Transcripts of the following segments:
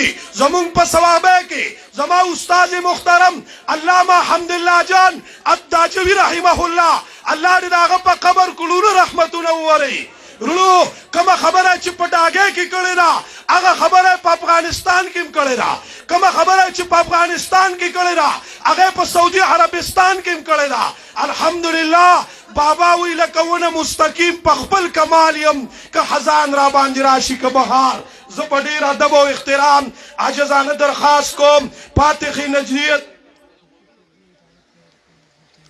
کی زمون په ثوابه کې زما استاد محترم علامہ حمدالله جان الداجوی رحمه الله الله دې هغه په قبر کولو رحمتونه ووري رلو کما خبره چې پټاګه کې کړي دا هغه خبره په افغانستان کې کړي دا کما خبره چې په افغانستان کې کړي دا هغه په سعودي عربستان کې کړي دا الحمدلله بابا وی لکونه مستقیم په خپل کمال يم که خزان را باندې راشي که بهار زه په ډیر ادب او احترام عاجزانه درخواست کوم فاتحه نجریت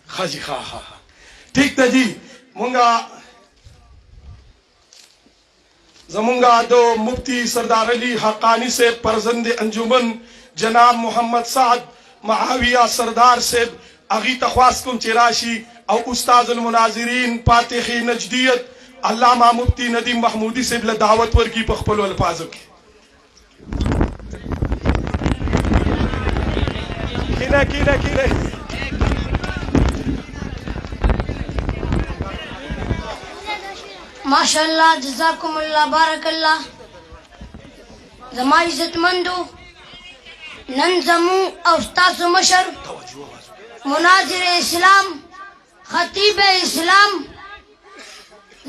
خاجي ها ٹھیک ته جی مونږه زمونگا دو مفتی سردار علی حقانی سے پرزند انجمن جناب محمد سعد معاویہ سردار سے اغی تخواست کم چراشی او استاذ المناظرین فاتح نجدیت علامہ مفتی ندیم محمودی سے بلا دعوت ورکی پخپلو الفاظوں کی کینے ماشاءاللہ جزاکم اللہ بارک اللہ زما عزت مندو نن زمو او استاذ مشر مناظر اسلام خطیب اسلام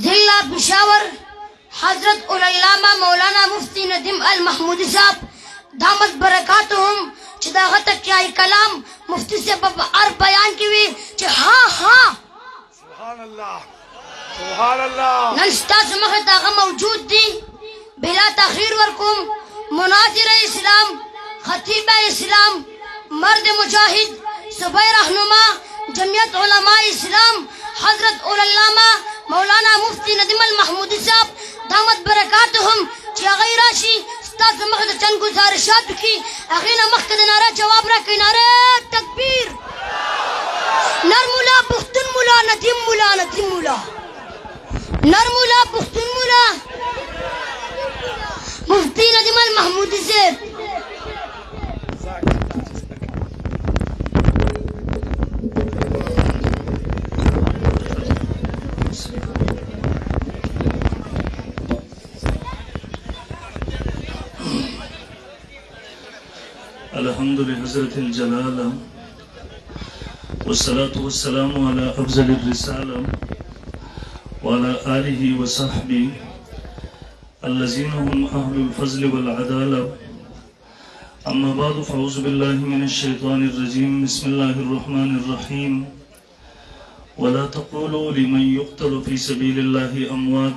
ضلع پشاور حضرت العلامہ مولانا مفتی ندیم المحمودی صاحب دامت برکاتهم چې دا غته کیای کلام مفتی سے ار بیان کیوی چې ہاں سبحان اللہ سبحان اللہ نن ستاسو مخه داغه موجود دی بلا تاخیر ورکوم مناظر اسلام خطیب اسلام مرد مجاہد صوبہ رہنما جمعیت علماء اسلام حضرت العلامہ مولانا مفتی ندیم المحمودی صاحب دامت برکاتهم چې هغه راشي ستاسو مخه د چند گزارشات کی هغه نه مخکې د ناره جواب راکړي ناره تکبیر نر مولا پختون مولا ندیم مولا نر مولا پختون مولا مفتی ندیم المحمودی سے الحمد لحضرت الجلالة والصلاة والسلام على أفضل الرسالة وعلى آله وصحبه الذين هم أهل الفضل والعدالة أما بعد فأعوذ بالله من الشيطان الرجيم بسم الله الرحمن الرحيم ولا تقولوا لمن يقتل في سبيل الله أموات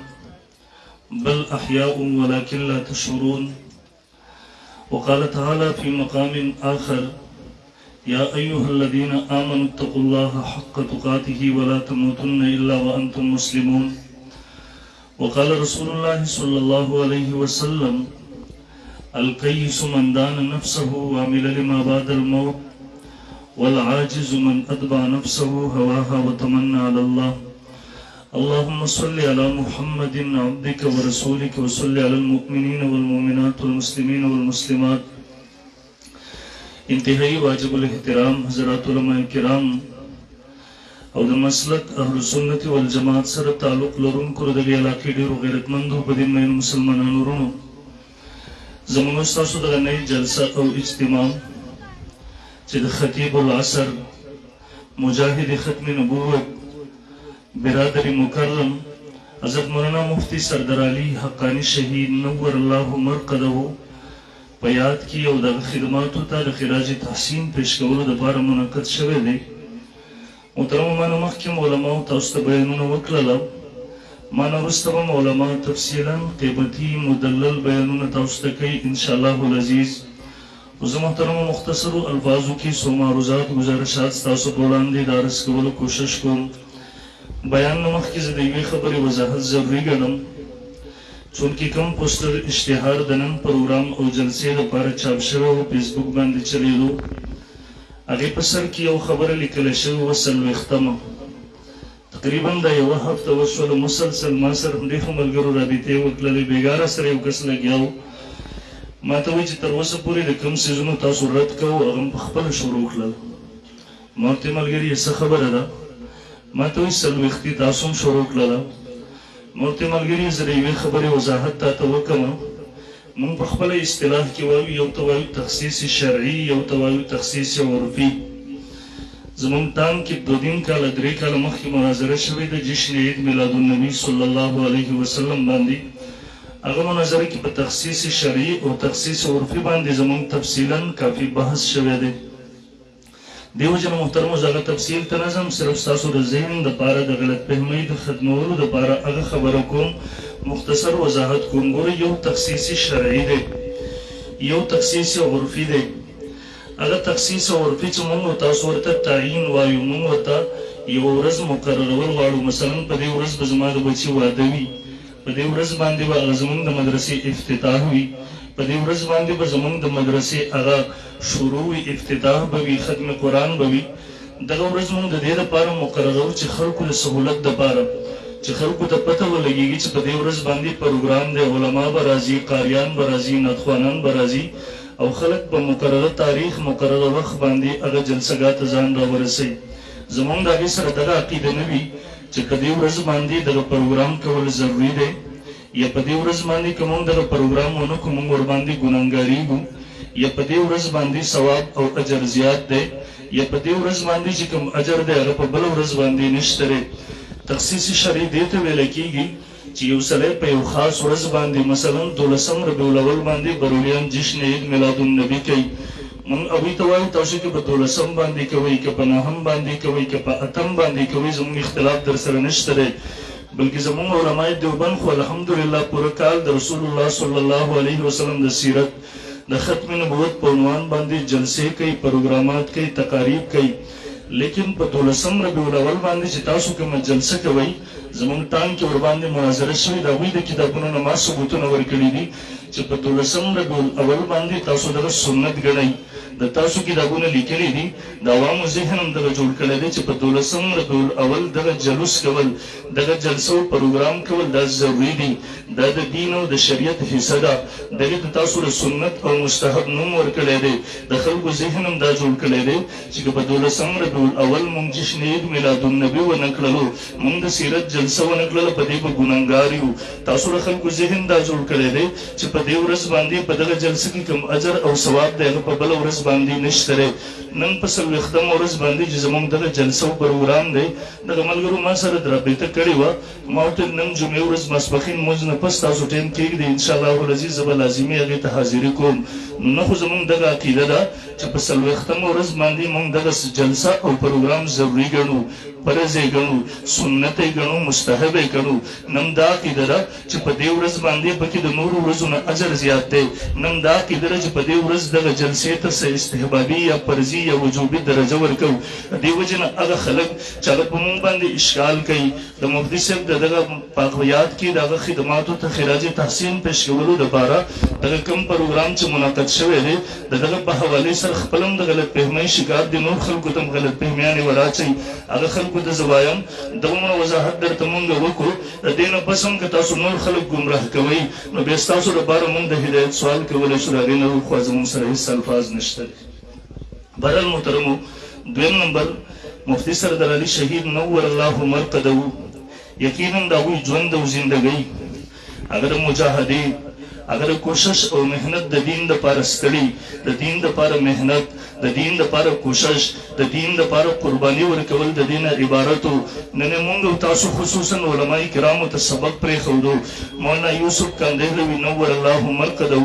بل أحياء ولكن لا تشعرون وقال تعالى في مقام آخر يا أيها الذين آمنوا اتقوا الله حق تقاته ولا تموتن إلا وأنتم مسلمون وقال رسول الله صلى الله عليه وسلم الكيس من دان نفسه وعمل لما بعد الموت والعاجز من أتبع نفسه هواها وتمنى على الله اللهم صل على محمد عبدك ورسولك وصل على المؤمنين والمؤمنات والمسلمين والمسلمات انتہائی واجب الاحترام حضرات علماء کرام او د مسلک اهل سنت والجماعت سره تعلق لرونکو د دې علاقې ډېرو غیرتمندو په دې مین مسلمانانو ورونو زموږ ستاسو دغه نوې جلسه او اجتماع چې د خطیب العصر مجاهد ختم نبوت برادر مکرم حضرت مولانا مفتی سردار علی حقانی شهید نور الله مرقده په یاد کې او د خدماتو ته د خراج تحسین پیش کولو لپاره منعقد شوی دی محترمانو مخکې علماو تاسو ته بیانونه وکړل ما نه وروسته به علما تفصیلا قیمتي مدلل بیانونه تاسو ته کوي انشاءالله العزیز خو زه محترمو مختصرو الفاظو کې څو معروضات گزارشات ستاسو په وړاندې د عرض کولو کوشش کوم بیان نه مخکې زه د یوې خبرې وضاحت ضروري ګڼم چونکې کوم پوسټر اشتهار د نن پروګرام او جلسې لپاره چاپ شوی و فیسبوک باندې چلیدو هغې په سر کې یو خبره لیکله شوې وه څلوېښتمه تقریبا دا یوه هفته وشوله مسلسل ما سره ډېرو ملګرو رابطې وکړلې بېګاره سره یو کس لګیا و ما ته وایي چې تر اوسه پورې د کوم څیزونو تاسو رد کوو هغه م پخپله شروع کړل ما ورته ملګري څه خبره ده ما ته وایي څلوېښتي تاسو هم شروع کړله ما ورته ملګري زه د یوې خبرې وضاحت تاته وکړم مونږ په خپله اصطلاح کې وایو یو ته وایو تخصیص شرعي یو ته وایو تخصیص عرفي زمونږ تام کې 2 کاله 3 کاله مخکې مناظره شوې ده جشن عید میلاد النبي صلی الله علیه وسلم باندې هغه مناظره کې په تخصیص شرعي او تخصیص عرفي باندې زمونږ تفصیلا کافي بحث شوی دی دیو جن محترمو زغه تفصیل ته نظم صرف تاسو د ذهن د پاره د غلط فهمۍ د ختمولو د پاره هغه خبره کوم مختصر وضاحت کوم ګورئ یو تخصیص شرعي دی یو تخصیص عرفي دی هغه تخصیص عرفي چې موږ تاسو ورته تعیین وایو موږ ورته یو ورځ مقررول غواړو مثلا په دې ورځ به زما د بچي واده وي په دې ورځ باندې به زموږ د مدرسې افتتاح وي په دې ورځ باندې به زموږ د مدرسې هغه شروع وي افتتاح به وي ختم قرآن به وي دغه ورځ موږ د دې لپاره مقررو چې خلکو د سهولت دپاره چې خلکو ته پته ولګېږي چې په دې ورځ باندې پروګرام دی علما به راځي قاریان به راځي نعتخوانان به راځي او خلک په مقرره تاریخ مقرره وخت باندې هغه جلسهګاه ته ځان راورسوي زموږ د هغې سره دغه عقیده نه وي چې په دې ورځ باندې دغه پروګرام کول ضروري دی یا په دې ورځ باندې که موږ دغه پروګرام ونه کړو موږ ورباندې ګناهګارېږو یا په دې ورځ باندې ثواب او اجر زیات دی یا په دې ورځ باندې چې کوم اجر دی هغه په بله ورځ باندې نشته دی تخصیص شرعي دې ته ویلی کېږي چې یو سړی په یو خاص ورځ باندې مثلا 12 ربیع الاول باندې برولیان جشن عید میلاد النبي کوي مونږ هغوی ته وایو تاسو که په 12 باندې کوئ که په 9 باندې کوئ که په 8 باندې کوئ زموږ اختلاف در سره نشته دی بلکې زموږ علماء دیوبند خو الحمدلله پوره کال د رسول الله صلی الله علیه وسلم د سیرت د ختم نبوت په عنوان باندې جلسې کوي پروګرامات کوي تقاریب کوي لیکن په 12 ربیع الاول باندې چې تاسو کومه جلسه کوئ زموږ ټام کې ورباندې مناظره شوې د هغوی د کتابونو نه ما ثبوتونه ورکړي دي چې په 12 ربیع الاول باندې تاسو دغه سنت ګڼئ د تاسو کتابونه لیکلي دي د عوامو ذهن هم دغه جوړ کړی دی چې په 12 ربیع الاول دغه جلوس کول دغه جلسه او پروګرام کول دا ضروري دي دا د دین او د شریعت حصه ده دغې ته تاسو د سنت او مستحب نوم ورکړی دی د خلکو ذهن هم دا جوړ کړی دی چې که په 12 ربیع الاول موږ جشن عید میلاد النبي ونه کړلو موږ د سیرت جلسه ونه کړله په دې به ګناهګار یو تاسو د خلکو ذهن دا جوړ کړی دی چې په دې ورځ باندې په دغه جلسه کې کوم اجر او ثواب دی هغه په بله ورځ باندې نشته دی نن په 40 ورځ باندې چې زموږ دغه جلسه او پروګرام دی دغه ملګرو ما سره رابطه کړې وه ما ورته نن جمعې ورځ ماسپښین لمونځ نه پس تاسو ټایم کېږدئ انشاءالله العزیز زه به لازمي هغې ته حاضري کوم نو خو زموږ دغه عقیده ده چې په 40 ورځ باندې موږ دغه جلسه او پروګرام ضروري ګڼو فرض یې ګڼو سنت یې ګڼو مستحب یې ګڼو نن دا عقیده ده چې په دې ورځ باندې پکې د نورو ورځو نه اجر زیات دی نن دا عقیده ده چې په دې ورځ دغه جلسې ته څه استحبابي یا فرضي یا وجوبي درجه ورکوو د دې وجې نه هغه خلک چې هغه په موږ باندې اشکال کوي د مفتی صاحب د دغه باغویات کې د هغه خدماتو ته خراج تحسین پیش کولو دپاره دغه کوم پروګرام چې منعقد شوی دی د دغه په حوالې سره خپل هم د غلط فهمۍ شکار دي نور خلکو ته هم غلط فهمیانې وراچوي هغه خلکو ته زه وایم دغومره وضاحت درته مونږ وکړو د دې نه پس هم که تاسو نور خلک ګمراه کوئ نو بیا ستاسو لپاره مونږ د هدایت سوال کولی شو د هغې نه خوا زمونږ سره هېڅ الفاظ نشته دی بهرحال محترمو دویم نمبر مفتی سردار علي شهید نور الله مرقده یقینا د هغوی ژوند او زندګۍ هغه د مجاهدې هغه د کوشش او محنت د دین دپاره ستړي د دین دپاره محنت د دین دپاره کوشش د دین دپاره قرباني ورکول د دین عبارت و نن مونږ او تاسو خصوصا علماء کرامو ته سبق پرېښودو مولانا یوسف کاندهلوي نور الله مرقده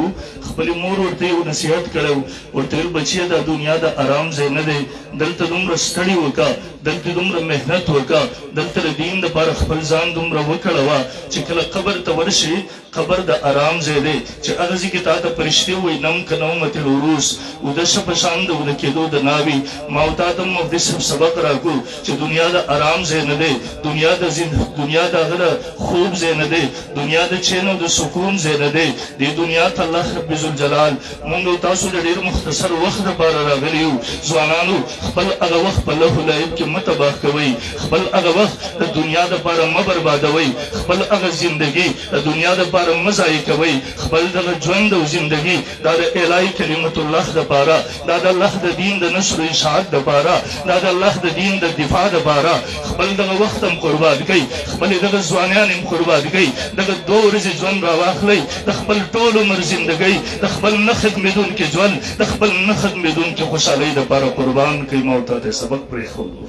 خپلې مور ورته یو نصیحت کړی ورته ویل بچیه دا دنیا د ارام ځای نه دی دلته دومره ستړي وکړه دلته دومره محنت وکړه دلته د دین دپاره خپل ځان دومره وکړوه چې کله قبر ته ورشي قبر د ارام ځای دی چې هغه ځای کې تا ته فرشتې وایي نم که نومت العروس وده شه په شان د وده کېدو د ناوي ما او تا ته مفتی صاحب سبق راکړو چې دنیا د ارام ځای نه دی دنیا د هغه د خوب ځای نه دی دنیا د چین او د سکون ځای نه دی دې دنیا ته الله رب ذوالجلال مونږ او تاسو د ډېر مختصر وخت دپاره راغلي یو ځوانانو خپل هغه وخت په لهو لعب کې مه تباه کوئ خپل هغه وخت د دنیا دپاره مه بربادوئ خپل هغه زندګي د دنیا دپاره دپاره مه ضایع کوئ خپل دغه ژوند او زندګي دا د الهي کلمت الله دپاره دا د الله د دین د نشر و اشاعت دپاره دا د الله د دین د دفاع دپاره خپل دغه وخت هم قربان کړئ خپلې دغه ځوانیان هم قربان کړئ دغه 2 ورځې ژوند راواخلئ د خپل ټول عمر زندګۍ د خپل نه ختمېدونکي ژوند د خپل نه ختمېدونکي خوشحالۍ دپاره قربان کړئ ما ورته ته سبق پرېښودو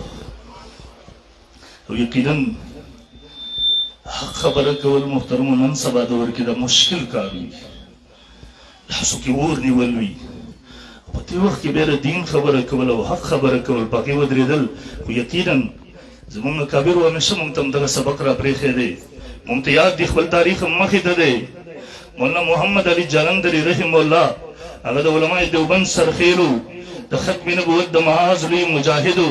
او یقینا حق خبره کول محترمو نن سبا دور کې د مشکل کار وي لاسو کې اور نیول وي په دې وخت کې بیا د دین خبره کول او حق خبره کول په هغې ودرېدل خو یقینا زموږ کابرو همیشه موږ ته هم دغه سبق را پرېښی دی موږ ته یاد دی خپل تاریخ هم مخې ته دی مولانا محمد علي جلندري رحم الله هغه د علماء دیوبند سرخیلو د ختم نبوت د معاذ لوی مجاهدو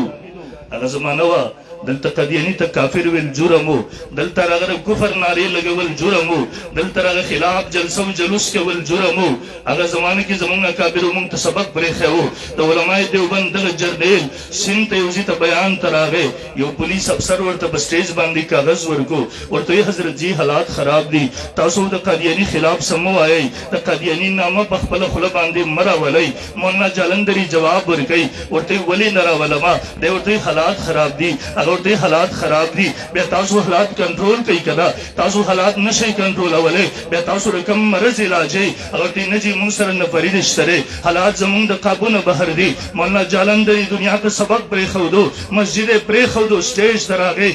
هغه زمانه وه دلته قادیاني ته کافر ویل جرم و دلته هغه کفر نارې لګول جرم و دلته هغه خلاف جلسه و جلوس کول جرم و هغه زمانه کې زموږ اکابرو موږ ته سبق پرېښی و د علماء دیوبند دغه جرنیل سیند ته یو ځای ته بیان ته راغی یو پولیس افسر ورته په سټیج باندې کاغذ ورکو ورته ویې حضرت جي حالات خراب دي تاسو د قادیاني خلاف څه مه وایئ د قادیاني نامه په خپله خوله باندې مه راولئ مولانا جالندري جواب ورکوي ورته یې ولې نه راولمه دی ورته حالات خراب دي ورته حالات خراب دي بیا تاسو حالات کنټرول کوي که نه تاسو حالات نشئ کنټرولولی بیا تاسو د کوم مرض علاج یې هغه ورته نه جي موږ سره نفري رشته دی حالات زموږ د قابو نه بهر دي مولانا جالندري دنیا ته سبق پرېښودو مسجد یې پرېښودو سټیج ته راغی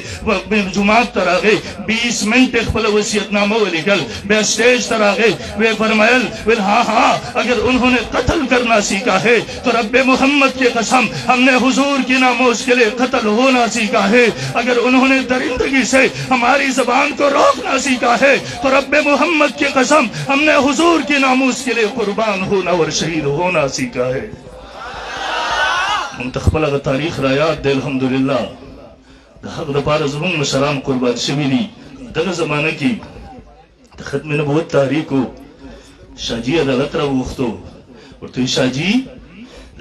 جومات ته راغی 20 منټې خپله وصیتنامه ولیکل بیا سټیج ته راغی ویې فرمایل ویل ہاں ہاں اگر انہوں نے قتل کرنا سیکھا ہے تو رب محمد کی قسم ہم نے حضور کی ناموز کے لیے قتل ہونا سیکھا ہے اگر انہوں نے درندگی سے ہماری زبان کو روکنا سیکھا ہے تو رب محمد کی قسم ہم نے حضور کی ناموز کے لیے قربان ہونا اور شہید ہونا سیکھا ہے منتخبل اگر تاریخ را یاد دے الحمدللہ د حق دپاره زموږ مشران قربان شوي دي دغه زمانه کې د ختم نبوت تحریک و شاجي عدالت را وغوښتو ورته ویل شاجي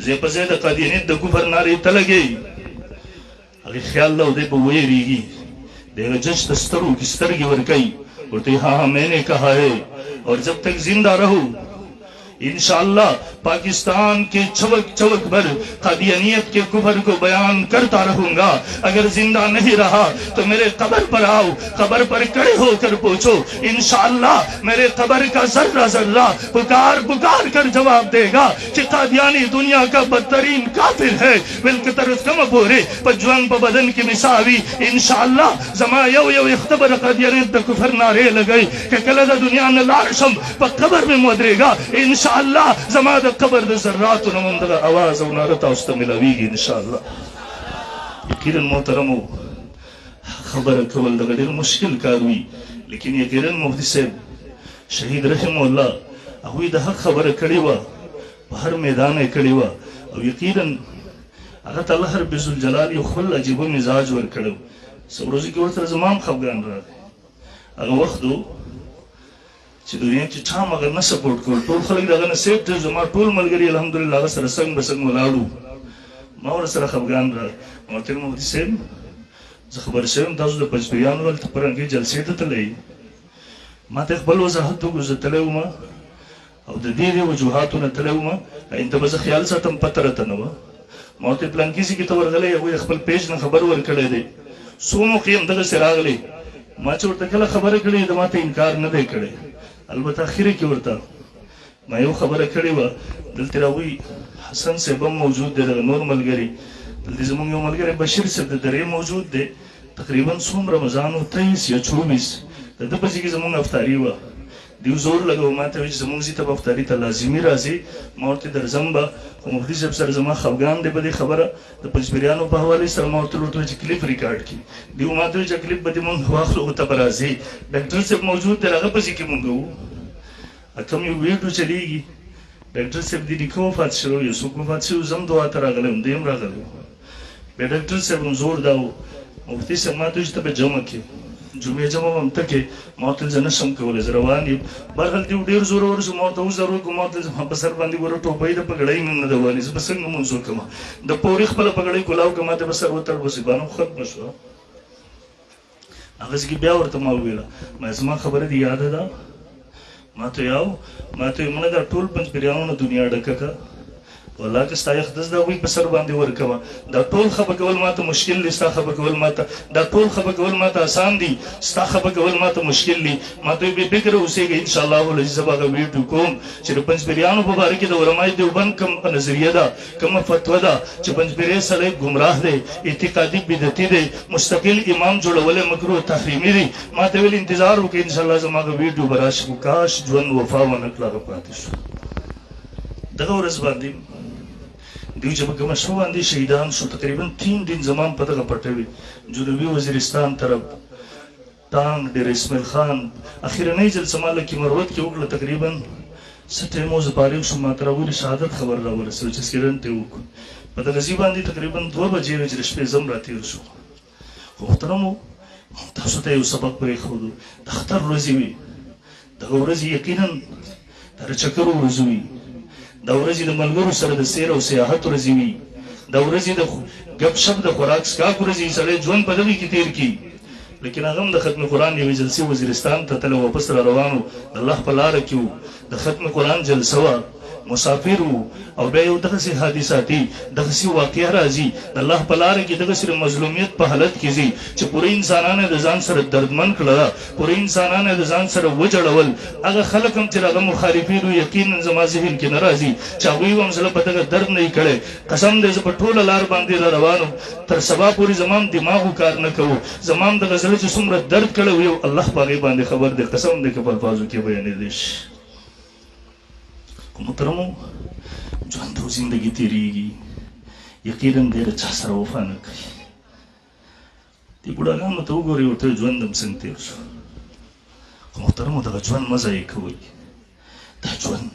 ځای په ځای د قادیانیت د کفر نارې ته لګوي هغې خیال له دی په ویریږي د هغه جج ته سترګو کې سترګې ورکوي ورته ہاں میں نے کہا ہے اور جب تک زندہ رہو انشاءاللہ پاکستان کے چوک چوک پر قادیانیت کے کفر کو بیان کرتا رہوں گا اگر زندہ نہیں رہا تو میرے قبر پر آؤ قبر پر کڑے ہو کر پوچھو انشاءاللہ میرے قبر کا ذرہ ذرہ پکار پکار کر جواب دے گا کہ قادیانی دنیا کا بدترین کافر ہے بالکترت کم پورے پجوان پا بدن کی مساوی انشاءاللہ زما یو یو اختبر قادیانیت دا کفر نارے لگئی کہ کلد دنیا نلارشم پا قبر میں مدرے گا انشاءاللہ زما دا قبر دا ذراتو نمون دا آواز و نارتا استا ملاویگی انشاءاللہ یقینا محترمو خبر کول دا دیر مشکل کاروی لیکن یقینا مفتی صاحب شہید رحمه اللہ اگوی دا حق خبر کڑی وا ہر میدان کڑی وا او یقینا اگر اللہ رب ذوالجلال یو خپل عجیب مزاج ور کړو سروزی کې ورته زمام خفګان راغی هغه وختو چې دنیا کې چا مګر نه سپورټ کول ټول خلک دغه نه سیف ته زما ټول ملګري الحمدلله هغه سره څنګ بسنګ ولاړو ما ور سره خفګان راغی ما ورته مفتی صاحب زه خبر شوم تاسو د پچپیانو ولته پرنګي جلسې ته تلئ ما ته خپل وضاحت وکړو زه تللی وم او د دې وجوهاتو نه تللی وم انته به زه خیال ساتم پته راته نه وه ما ورته پلانکیسي کې ته ورغلی هغوی خپل پیج نه خبر ورکړی دی څو موقع هم دغسې راغلی ما چې ورته کله خبره کړې د ما ته انکار نه دی کړی البته اخره کې ورته ما یو خبره کړې وه دلته هغوی حسن صاحب هم موجود دی دغه نور ملګري دلته زموږ یو ملګری بشیر صاحب د درې موجود دی تقریبا څومره رمضان و 23 یا 24 د ده پسې کې زموږ افطاري وه دیو زور لګو ما ته وایي چې زموږ ځي ته به افطاري ته لازمي راځي ما ورته درځم به خو مفتي صاحب سره زما خفګان دی په دې خبره د پنجپیریانو په حوالې سره ما ورته وویل چې کلیپ ریکارډ کړي دیو ما ته وایي چې کلیپ به دې مونږ واخلو ورته به راځي ډاکټر صاحب موجود دی هغه پسې کې مونږ وو کوم یو ویډیو چلیږي ډاکټر صاحب د نیکه وفات شوی یو څوک وفات شوي زه هم دعا ته راغلی وم دی هم راغلی و بیا ډاکټر صاحب هم زور دا و مفتي صاحب ما ته وایي چې ته به جمع کړې جمعې جمع به هم ته کې ما ورته زه نشم کولی زه روان یم برحال دی ډېر زورور شو ما ورته اوس ضرور کوم ما ورته زما په سر باندې ګوره ټوپۍ د پګړۍ مې هم نه ده وهلې زه به څنګه مونځ وکړم د پورې خپله پګړۍ کولاو که ما ته به سر وتړ مصیبانه خو ختمه شوه هغسې کې بیا ورته ما وویله ما زما خبره دې یاده ده ما ته مړه دا ټول پنځپیرانو دنیا ډکه که والله که ستا اخدس د هغوی په سر باندې ورکوه دا ټول خفه کول ما ته مشکل دي ستا خفه کول ما ته دا ټول خفه کول ما ته آسان دي ستا خفه کول ما ته مشکل دي ما ته بې فکره اوسېږئ انشاءالله العزیز زه به هغه ویډیو کوم چې د پنځپیریانو په باره کې د علمای دیوبند کوم نظریه ده کومه فتوه ده چې پنځپیری سړی ګمراه دی اعتقادي بدعتي دی مستقل امام جوړولی مکروه تحریمي دی ما ته ویل انتظار وکړئ انشاءالله زما هغه ویډیو به راشي خو کاش ژوند وفا ونه کړه هغه پاتې شو دغه ورځ باندې دوی چې په کومه شپه باندې شهیدان شو تقریبا 3 دن زمان په دغه پټه وي جنوبي وزیرستان طرف ټانګ ډېر اسماعیل خان اخرنۍ جلسه ما لکه مروت کې وکړه تقریبا څه ټایم اوس فارغ شوم ما ته راولي شهادت خبر راورسېد چې سکرین ته وکړو په دغه ځای باندې تقریبا 2 بجې وې چې د شپې زم راتېر شو خو محترمو تاسو ته یو سبق پرېښودو د اختر ورځې وي دغه ورځې یقینا د چکرو ورځې وي دا ورځې د ملګرو سره د سیر او سیاحت ورځې وي دا ورځې د ګپ شپ د خوراک څښاک ورځې سړی ژوند په دغې کې تېر کړي لیکن هغه هم د ختم قرآن یوې جلسې وزیرستان ته تله واپس را روان و د الله په لاره کې و د ختم قرآن جلسه وه مسافر وو او بیا یو دغسې حادثاتي دغسې واقعه راځي د الله په لاره کې دغسې مظلومیت په حالت کې ځي چې پوره انسانان یې د ځان سره دردمن کړله پوره انسانان یې د ځان سره وجړول هغه خلک هم چې هغه مخالفین وو یقینا زما ذهن کې نه راځي چې هغوی هم زړه په دغه درد نه یې کړی قسم دی زه په ټوله لار باندې را روان وم تر سبا پورې زما هم دماغو کار نه کوو زما هم دغه زړه چې څومره درد کړی و یو الله په هغې باندې خبر دی قسم دی که په الفاظو کې بیانېدی شي محترمو ژوند او زندګي تېرېږي یقینا دی له چا سره وفا نه کوي دې بوډاګانو ته وګورئ ورته ژوند هم څنګه تېر شو خو محترمو دغه ژوند مه ضایع کوئ دا ژوند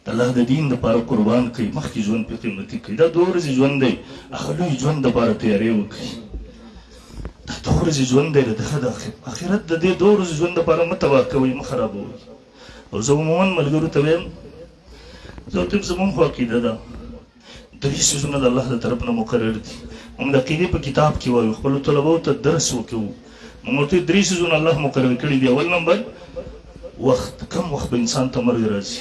د الله د دین دپاره قربان کوي مخکې ژوند پرې قیمتي کوي دا 2 ورځې ژوند دی هغه لوی ژوند دپاره تیارې وکړئ دا 2 ورځې ژوند دی دغه د آخرت د دې 2 ورځې ژوند دپاره مه تباه کوئ مه خرابوئ او زه عموما ملګرو ته وایم زه ورته زموږ خو عقیده ده 3 څیزونه د الله د طرف نه مقرر دي موږ د عقیدې په کتاب کې وایو خپلو طلبو ته درس وکوو موږ ورته 3 څیزونه الله مقرر کړي دي اول نمبر وخت کم وخت به انسان ته مرګ راځي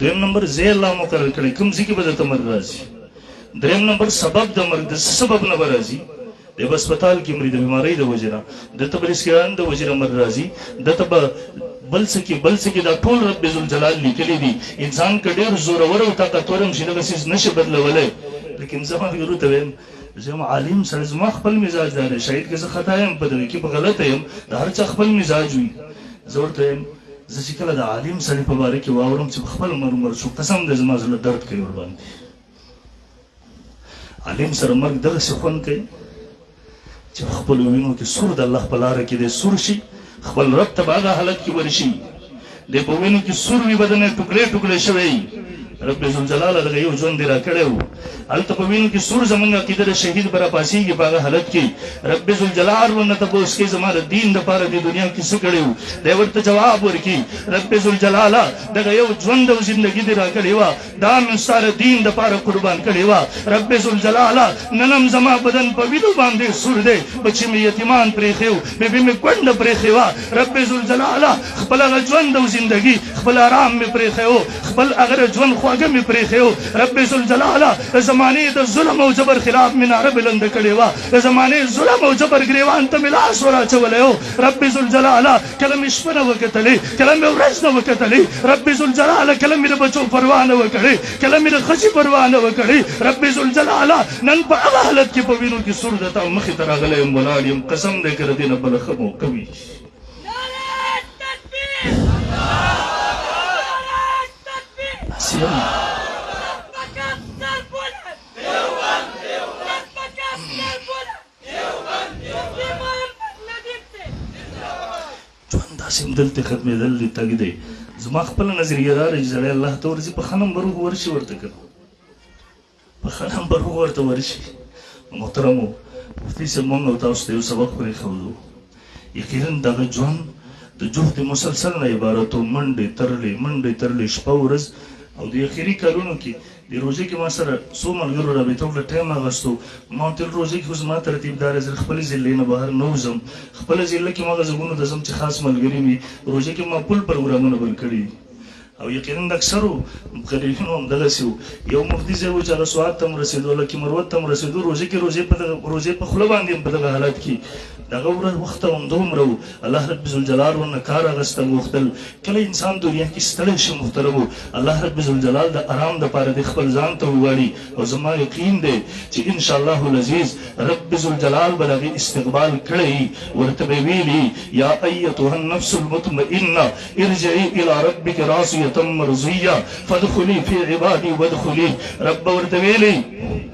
دویم نمبر ځای الله مقرر کړی کوم ځای کې به درته مرګ راځي دریم نمبر سبب د مرګ د سبب نه به راځي د هسپتال کې مري د بیمارۍ د وجې نه دته به رسکیان د وجې نه مرګ راځي دته به بل څه کې دا ټول رب ذوالجلال لیکلي دي انسان که ډېر زورور او طاقتور هم شي دغه څیز نشي بدلولی لیکن زه ملګرو ته وایم زه یم عالم سړی زما خپل مزاج دا دی شاید که زه خطا یم په دغې کې په غلطه یم د هر چا خپل مزاج وي زه ورته یم زه چې کله د عالم سړي په باره کې واورم چې په خپل عمر شو قسم دی زما زړه درد کوي ورباندې عالم سره مرګ دغسې خوند کوي چې په خپلو وینو کې سور د الله په لاره کې دی سور شي خپل رب ته به هغه حالت کې ورشي د په وینو کې سور وي بدن یې ټوکړې ټوکړې شوی رب ذوالجلاله دغه یو ژوند دې را کړی و هلته په وینو کې سور زموږ عقیده د شهید به راپاڅېږي په هغه حالت کې رب ذوالجلال ورنه تپوس کوي زما د دین دپاره دې دنیا کې څه کړی و دی ورته جواب ورکړي رب ذوالجلاله دغه یو ژوند او زندګي دې را کړې وه دا مې ستا د دین دپاره قربان کړې وه رب ذوالجلاله نن هم زما بدن په وینو باندې سور دی بچې مې یتیمان پرېښی و بیبي مې کونډه پرېښې وه رب ذوالجلاله خپل هغه ژوند او زندګي خپل آرام مې پرېښی و خپل هغه ژوند خواږه مې پرېښی و رب ذوالجلاله د زمانې د ظلم او جبر خلاف مې ناره بلنده کړې وه د زمانې ظلم او جبر ګریوان ته مې لاس وراچولی و رب ذوالجلاله کله مې شپه نه وکتلې کله مې ورځ نه وکتلې رب ذوالجلاله کله مې د بچو پروا نه وکړې کله مې د ښځې پروا نه وکړې رب ذوالجلاله نن په هغه حالت کې په وینو کې سور درته مخې ته راغلی یم ولاړ یم قسم دی که د دې نه بله ښه موقع وي ژوند داسې هم دلته ختمېدل دی تګ دی زما خپله نظریه دا ده چې سړی الله ته ورځي په ښه نمبر ورشي ورته که په ښه نمبر ورته ورشي محترمو مفتي صاحب موږ او تاسو ته یو سبق پرېښودو یقینا دغه ژوند د جهد مسلسل نه عبارت و منډې ترلې شپه ورځ او د اخري کارونو کې د روژې کې ما سره څو ملګرو رابطه وکړه ټایم اخیستو ما ورته ویل روژې کې خو زما ترتیب دار زه خپلې ضلعې نه بهر نه وځم خپله ضلع کې ما هغه ځایونو ته ځم چې خاص ملګري وي روژې کې ما پول پروګرامونه بل کړي دي او یقینا د اکثرو مقررینو همدغسې وو یو مفتي ځای و چې هغه سوات ته هم رسېدو لکه مروت ته هم رسېدو روژې په خوله باندې هم په دغه حالت کې دغه ورځ وخت همدومره و الله رب ذوالجلال ورنه کار اخیستل غوښتل کله انسان دنیا کې ستړی شي محترمو الله رب ذوالجلال د آرام دپاره د خپل ځان ته وواړي او زما یقین دی چې انشاءالله العزیز رب ذوالجلال به د هغې استقبال کړی ورته به ویلي یا ایتها النفس المطمئنه ارجعي الى ربک راضیة مرضیه فادخلي فی عبادي وادخلي رب ورته ویلي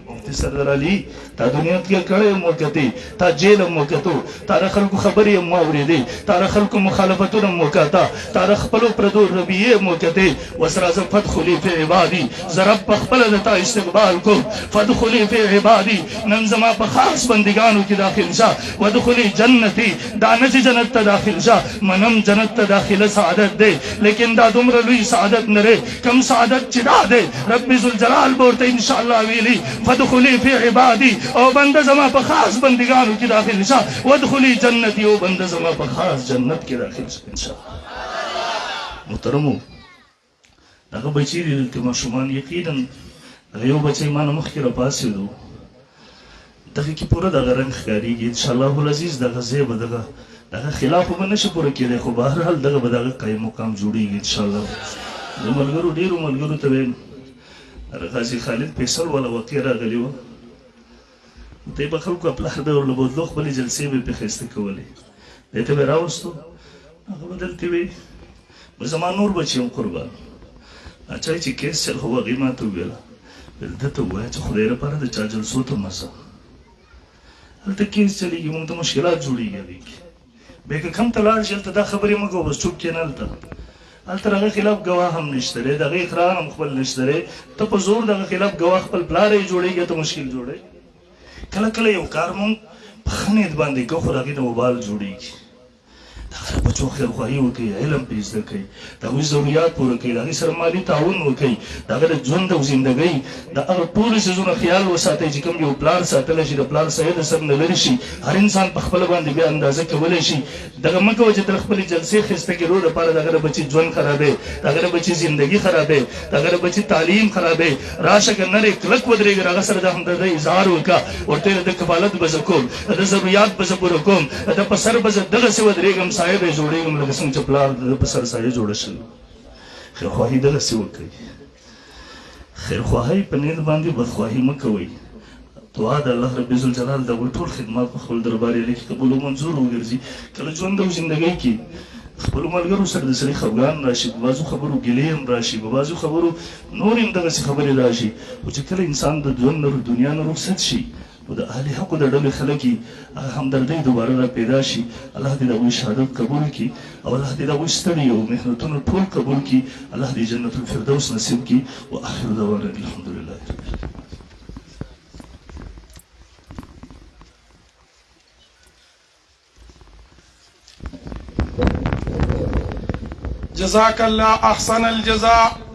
مفتی سردار علي تا دنیا کې کړی هم وکتې تا جیل هم وکتو تا د خلکو خبرې هم واورېدې تا د خلکو مخالفتونه هم وکاته تا د خپلو پردو رویې هم وکتې اوس راځه فادخلي فی عبادي زه رب پخپله د تا استقبال کوم فادخلي فی عبادي نن زما په خاص بندګانو کې داخل شه وادخلي جنتي دا نه چې جنت ته داخل شه منم جنت ته داخله سعادت دی لیکن دا دومره لوی سعادت نه دی کم سعادت چې دا دی رب ذوالجلال به ورته انشاءالله ویلي فادخلي فی عبادي او بنده زما په خاص بندګانو کې داخل شه وادخلي جنتي او بنده زما په خاص جنت کې داخل شه انشاءالله محترمو دغه بچي دي دلته ماشومان یقینا دغه یو بچی ما نه مخکې راپاڅېدو دغه کې پوره دغه رنګ ښکارېږي انشاءالله العزیز دغه ځای به دغه خلاف به نشي پوره کېدی خو بهرحال دغه به دغه قایم مقام جوړېږي انشاءالله زه ملګرو ډېرو ملګرو ته وایم غازي خالد فیصل والا واقع راغلی وه دی به خلکو پلار به ورله بوتلو خپلې جلسې به یې پرې ښایسته کولې دی ته به یې راوستو هغه به دلته وی زما نور بچي هم قربان اچھا چې کیس چل خو هغې ما ته وویله ویل ده ته ووایه چې خدای لپاره د چا جلسو ته مه ځه هلته کیس چلېږي موږ ته مشکلات جوړېږي هغې کې بیا که کم ته لاړ شي هلته دا خبرې مه کوه بس چوپ کښېنه هلته هلته د هغه خلاف ګواه هم نشته دی د هغې اقرار هم خپل نشته دی ته په زور د هغه خلاف ګواه خپل پلار یې جوړېږي ته مشکل جوړوي کله کله یو کار مونږ په ښه نیت باندې کوو خو د هغې نه وبال جوړېږي د هغه بچو خیرخواهي وکړئ علم پرې زده کړئ د هغوی ضروریات پوره کړئ د هغې سره مالي تعاون وکړئ د هغه د ژوند او زندګۍ د هغه ټولو څیزونو خیال وساتئ چې کوم یو پلار ساتلی شي د پلار سایه د سر نه لرې شي هر انسان په خپله باندې بیا اندازه کولی شي دغه مه کوه چې تر خپلې جلسې ښایسته کېدو دپاره د هغه د بچي ژوند خرابوي د هغه د بچي زندګي خرابوي د هغه د بچي تعلیم خرابوي راشه که نرې کلک ودرېږي هغه سره د همدردۍ اظهار وکړه ورته یې د کفالت به زه کوم د ضروریات به زه پوره کوم د په سر به زه دغسې ودرېږم سایه به یې جوړېږم لکه څنګه چې پلار د په سر سایه جوړه شوې خیرخواهي دغسې وکړئ خیرخواهۍ په نیت باندې بدخواهي مه کوئ دعا د الله رب ذوالجلال د ټول خدمات په خپل دربار یې کې قبول او منظور وګرځي کله ژوند او زندګۍ کې خپلو ملګرو سره د سړي خفګان راشي په بعضو خبرو ګیلې هم راشي په بعضو خبرو نور هم دغسې خبرې راشي خو چې کله انسان د ژوند نه دنیا نه رخصت شي نو د اهل حقو د ډلې خلک هغه همدردۍ دوباره را پیدا شي الله دې د هغوی شهادت قبول کړي او الله دې د هغوی ستړي او محنتونه ټول قبول کړي الله دې جنت الفردوس نصیب کړي واخر دعوانا الحمدلله جزاك الله احسن الجزاء